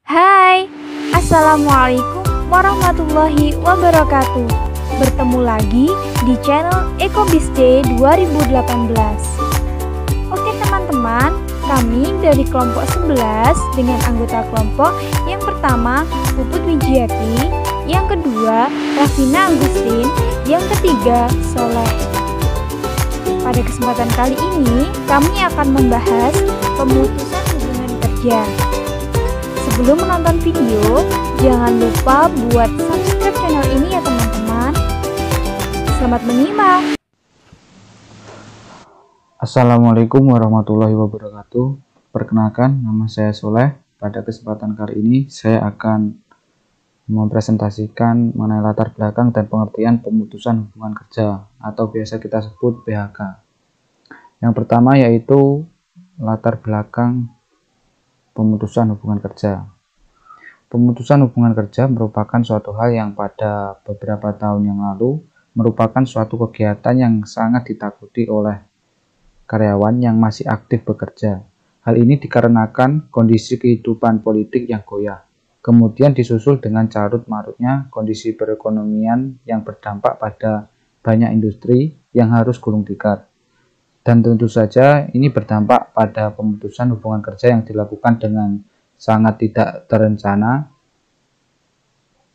Hai, Assalamualaikum warahmatullahi wabarakatuh. Bertemu lagi di channel EcoBisD 2018. Oke teman-teman, kami dari kelompok 11 dengan anggota kelompok yang pertama Puput Wijiati, yang kedua Rafina Agustin, yang ketiga Soleh. Pada kesempatan kali ini, kami akan membahas pemutusan hubungan kerja. Sebelum menonton video, jangan lupa buat subscribe channel ini ya teman-teman. Selamat menyimak. Assalamualaikum warahmatullahi wabarakatuh. Perkenalkan, nama saya Soleh. Pada kesempatan kali ini, saya akan mempresentasikan mengenai latar belakang dan pengertian pemutusan hubungan kerja atau biasa kita sebut PHK. Yang pertama yaitu latar belakang pemutusan hubungan kerja. Pemutusan hubungan kerja merupakan suatu hal yang pada beberapa tahun yang lalu merupakan suatu kegiatan yang sangat ditakuti oleh karyawan yang masih aktif bekerja. Hal ini dikarenakan kondisi kehidupan politik yang goyah, kemudian disusul dengan carut-marutnya kondisi perekonomian yang berdampak pada banyak industri yang harus gulung tikar. Dan tentu saja ini berdampak pada pemutusan hubungan kerja yang dilakukan dengan sangat tidak terencana.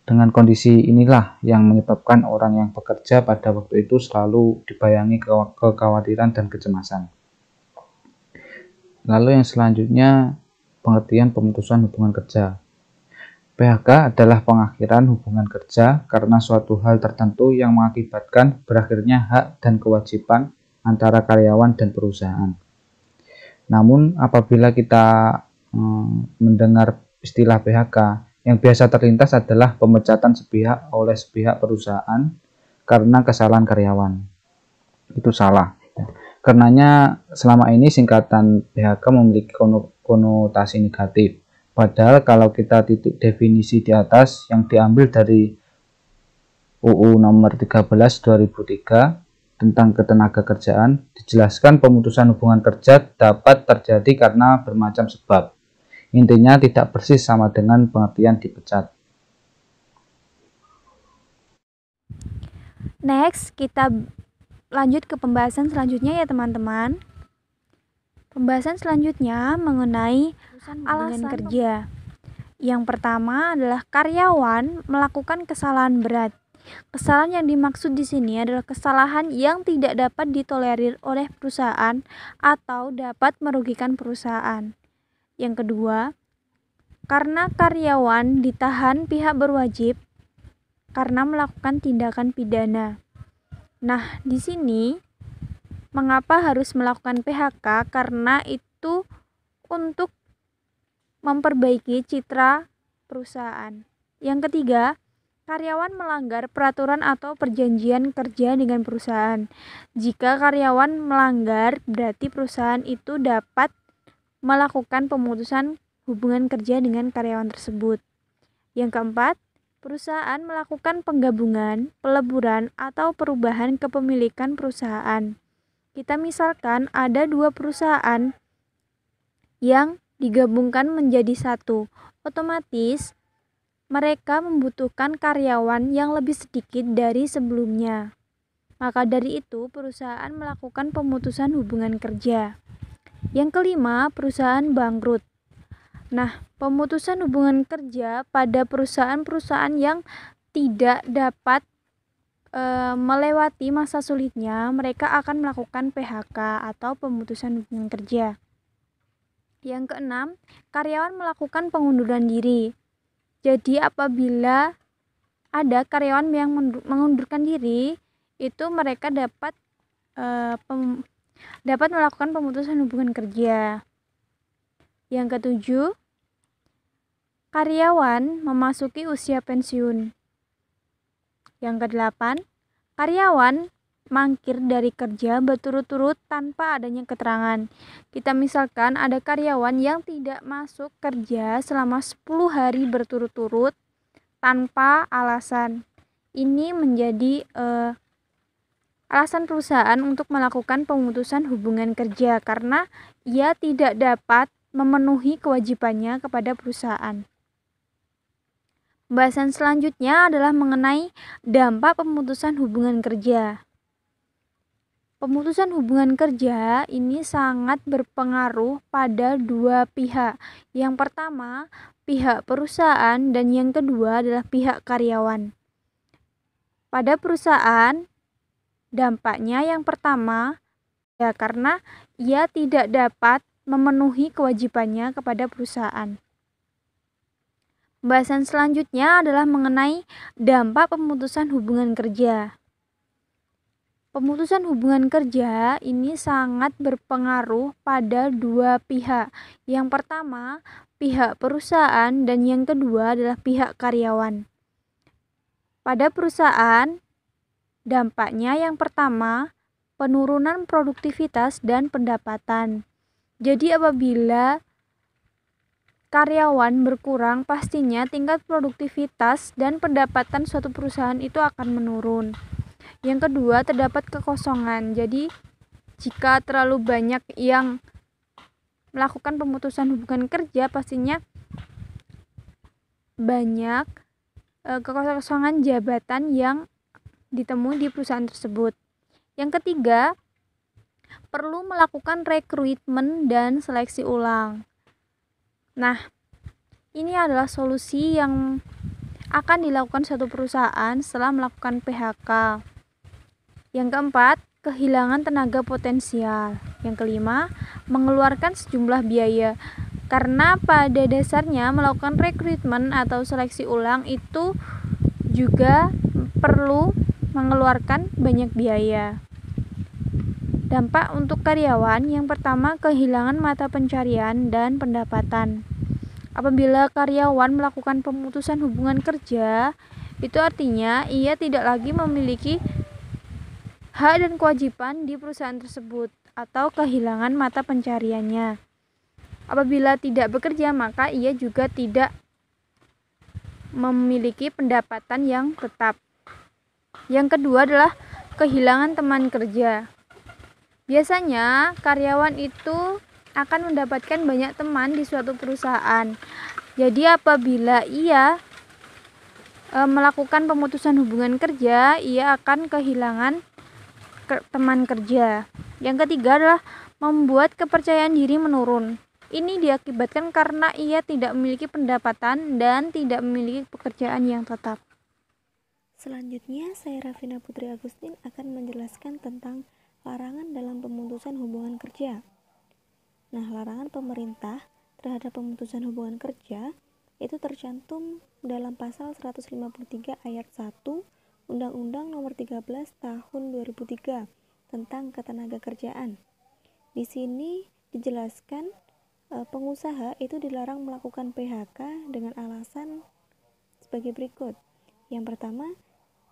Dengan kondisi inilah yang menyebabkan orang yang bekerja pada waktu itu selalu dibayangi kekhawatiran dan kecemasan. Lalu yang selanjutnya, pengertian pemutusan hubungan kerja. PHK adalah pengakhiran hubungan kerja karena suatu hal tertentu yang mengakibatkan berakhirnya hak dan kewajiban antara karyawan dan perusahaan. Namun apabila kita mendengar istilah PHK, yang biasa terlintas adalah pemecatan sepihak oleh sepihak perusahaan karena kesalahan karyawan. Itu salah. Karenanya selama ini singkatan PHK memiliki konotasi negatif. Padahal kalau kita titik definisi di atas yang diambil dari UU nomor 13 2003 tentang ketenagakerjaan, dijelaskan pemutusan hubungan kerja dapat terjadi karena bermacam sebab. Intinya tidak persis sama dengan pengertian dipecat. Next, kita lanjut ke pembahasan selanjutnya ya teman-teman. Pembahasan selanjutnya mengenai alasan kerja. Yang pertama adalah karyawan melakukan kesalahan berat. Kesalahan yang dimaksud di sini adalah kesalahan yang tidak dapat ditolerir oleh perusahaan atau dapat merugikan perusahaan. Yang kedua, karena karyawan ditahan pihak berwajib karena melakukan tindakan pidana. Nah, di sini mengapa harus melakukan PHK? Karena itu untuk memperbaiki citra perusahaan. Yang ketiga, karyawan melanggar peraturan atau perjanjian kerja dengan perusahaan. Jika karyawan melanggar, berarti perusahaan itu dapat melakukan pemutusan hubungan kerja dengan karyawan tersebut. Yang keempat, perusahaan melakukan penggabungan, peleburan, atau perubahan kepemilikan perusahaan. Kita misalkan ada dua perusahaan yang digabungkan menjadi satu, otomatis mereka membutuhkan karyawan yang lebih sedikit dari sebelumnya. Maka dari itu, perusahaan melakukan pemutusan hubungan kerja. Yang kelima, perusahaan bangkrut. Nah, pemutusan hubungan kerja pada perusahaan-perusahaan yang tidak dapat melewati masa sulitnya, mereka akan melakukan PHK atau pemutusan hubungan kerja. Yang keenam, karyawan melakukan pengunduran diri. Jadi apabila ada karyawan yang mengundurkan diri, itu mereka dapat melakukan pemutusan hubungan kerja. Yang ketujuh, karyawan memasuki usia pensiun. Yang kedelapan, karyawan mangkir dari kerja berturut-turut tanpa adanya keterangan. Kita misalkan ada karyawan yang tidak masuk kerja selama 10 hari berturut-turut tanpa alasan. Ini menjadi alasan perusahaan untuk melakukan pemutusan hubungan kerja karena ia tidak dapat memenuhi kewajibannya kepada perusahaan. Pembahasan selanjutnya adalah mengenai dampak pemutusan hubungan kerja. Pemutusan hubungan kerja ini sangat berpengaruh pada dua pihak. Yang pertama, pihak perusahaan, dan yang kedua adalah pihak karyawan. Pada perusahaan, dampaknya yang pertama, ya karena ia tidak dapat memenuhi kewajibannya kepada perusahaan. Pembahasan selanjutnya adalah mengenai dampak pemutusan hubungan kerja. Pemutusan hubungan kerja ini sangat berpengaruh pada dua pihak. Yang pertama, pihak perusahaan, dan yang kedua adalah pihak karyawan. Pada perusahaan, dampaknya yang pertama, penurunan produktivitas dan pendapatan. Jadi apabila karyawan berkurang, pastinya tingkat produktivitas dan pendapatan suatu perusahaan itu akan menurun. Yang kedua, terdapat kekosongan. Jadi jika terlalu banyak yang melakukan pemutusan hubungan kerja, pastinya banyak kekosongan jabatan yang ditemui di perusahaan tersebut. Yang ketiga, perlu melakukan rekrutmen dan seleksi ulang. Nah, ini adalah solusi yang akan dilakukan suatu perusahaan setelah melakukan PHK. Yang keempat, kehilangan tenaga potensial. Yang kelima, mengeluarkan sejumlah biaya. Karena pada dasarnya melakukan rekrutmen atau seleksi ulang itu juga perlu mengeluarkan banyak biaya. Dampak untuk karyawan, yang pertama, kehilangan mata pencarian dan pendapatan. Apabila karyawan melakukan pemutusan hubungan kerja, itu artinya ia tidak lagi memiliki hak dan kewajiban di perusahaan tersebut atau kehilangan mata pencariannya. Apabila tidak bekerja, maka ia juga tidak memiliki pendapatan yang tetap. Yang kedua adalah kehilangan teman kerja. Biasanya karyawan itu akan mendapatkan banyak teman di suatu perusahaan. Jadi apabila ia melakukan pemutusan hubungan kerja, ia akan kehilangan teman kerja. Yang ketiga adalah membuat kepercayaan diri menurun. Ini diakibatkan karena ia tidak memiliki pendapatan dan tidak memiliki pekerjaan yang tetap. Selanjutnya, saya Rafina Putri Agustin akan menjelaskan tentang larangan dalam pemutusan hubungan kerja. Nah, larangan pemerintah terhadap pemutusan hubungan kerja itu tercantum dalam pasal 153 ayat 1 Undang-Undang Nomor 13 Tahun 2003 tentang Ketenagakerjaan. Di sini dijelaskan pengusaha itu dilarang melakukan PHK dengan alasan sebagai berikut. Yang pertama,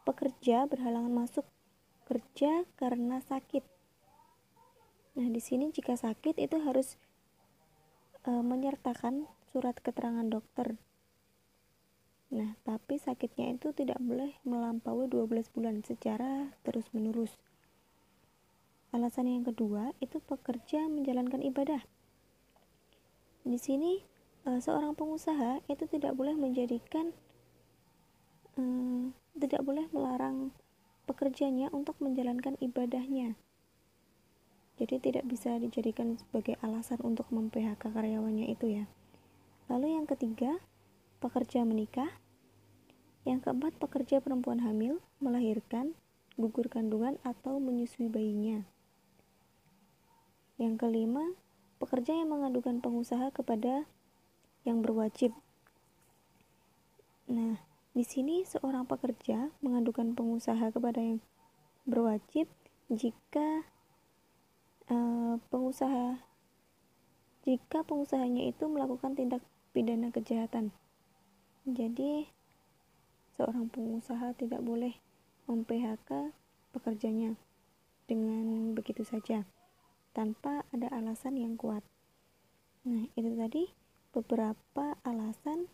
pekerja berhalangan masuk kerja karena sakit. Nah, di sini jika sakit itu harus menyertakan surat keterangan dokter. Nah, tapi sakitnya itu tidak boleh melampaui 12 bulan secara terus-menerus. Alasan yang kedua itu pekerja menjalankan ibadah. Di sini seorang pengusaha itu tidak boleh melarang pekerjanya untuk menjalankan ibadahnya. Jadi tidak bisa dijadikan sebagai alasan untuk mem-PHK karyawannya itu ya. Lalu yang ketiga, pekerja menikah. Yang keempat, pekerja perempuan hamil, melahirkan, gugur kandungan atau menyusui bayinya. Yang kelima, pekerja yang mengadukan pengusaha kepada yang berwajib. Nah, di sini seorang pekerja mengadukan pengusaha kepada yang berwajib jika pengusahanya itu melakukan tindak pidana kejahatan. Jadi seorang pengusaha tidak boleh mem-PHK pekerjanya dengan begitu saja tanpa ada alasan yang kuat. Nah, itu tadi beberapa alasan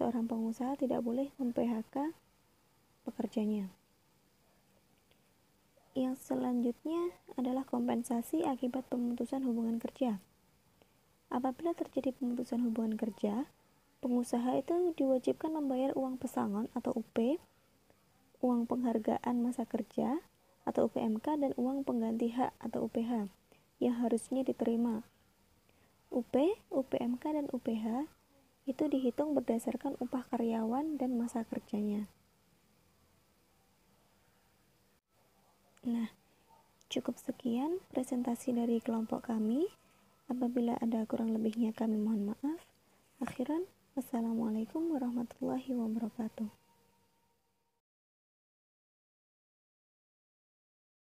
seorang pengusaha tidak boleh mem-PHK pekerjanya. Yang selanjutnya adalah kompensasi akibat pemutusan hubungan kerja. Apabila terjadi pemutusan hubungan kerja, pengusaha itu diwajibkan membayar uang pesangon atau UP, uang penghargaan masa kerja atau UPMK, dan uang pengganti hak atau UPH yang harusnya diterima. UP, UPMK, dan UPH itu dihitung berdasarkan upah karyawan dan masa kerjanya. Nah, cukup sekian presentasi dari kelompok kami. Apabila ada kurang lebihnya kami mohon maaf. Akhiran, wassalamualaikum warahmatullahi wabarakatuh.